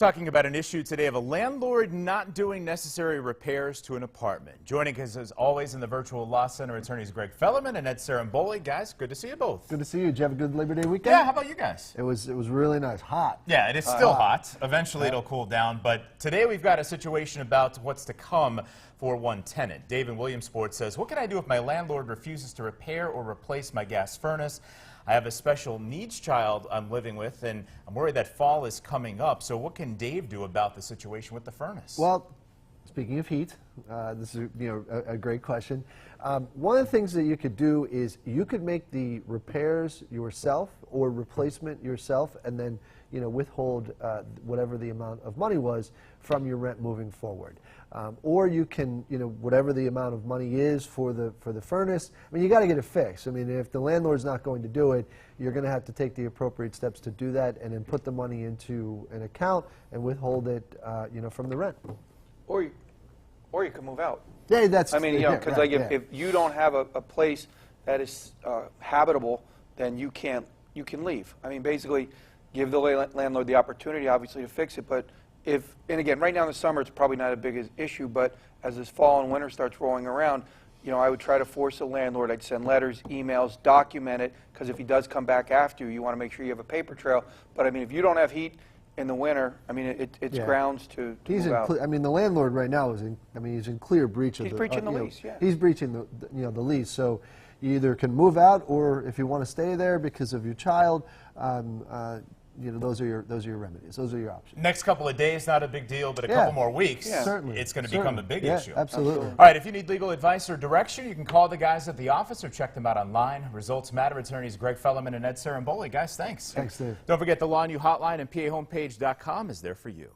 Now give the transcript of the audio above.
Talking about an issue today of a landlord not doing necessary repairs to an apartment. Joining us as always in the virtual law center, attorneys Greg Fellerman and Ed Ciarimboli. Guys, good to see you both. Good to see you. Did you have a good Labor Day weekend? Yeah, how about you guys? It was really nice. Hot. Yeah, it is still hot. Eventually it'll cool down, but today we've got a situation about what's to come for one tenant. Dave in Williamsport says, what can I do if my landlord refuses to repair or replace my gas furnace? I have a special needs child I'm living with, and I'm worried that fall is coming up. So what can Dave do about the situation with the furnace? Well, speaking of heat, this is a great question. One of the things that you could do is you could make the repairs yourself or replacement yourself, and then withhold whatever the amount of money was from your rent moving forward. Or you can, whatever the amount of money is for the furnace. I mean, you got to get it fixed. I mean, if the landlord's not going to do it, you're going to have to take the appropriate steps to do that, and then put the money into an account and withhold it, from the rent. Or you can move out. Yeah, that's. I mean, because if you don't have a place that is habitable, then you can leave. I mean, basically, give the landlord the opportunity, obviously, to fix it. But and again, right now in the summer, it's probably not a big issue. But as this fall and winter starts rolling around, I would try to force the landlord. I'd send letters, emails, document it, because if he does come back after you, you want to make sure you have a paper trail. But I mean, if you don't have heat in the winter, I mean, it's grounds to move out. I mean, the landlord right now he's in clear breach of the breaching the lease. Yeah. He's breaching the lease. So you either can move out, or if you want to stay there because of your child, those are your remedies. Those are your options. Next couple of days, not a big deal, but a couple more weeks, certainly, it's going to become a big issue. Absolutely. All right, if you need legal advice or direction, you can call the guys at the office or check them out online. Results matter. Attorneys Greg Fellerman and Ed Ciarimboli. Guys, thanks. Thanks, Dave. Don't forget the Law and You hotline, and PAHomepage.com is there for you.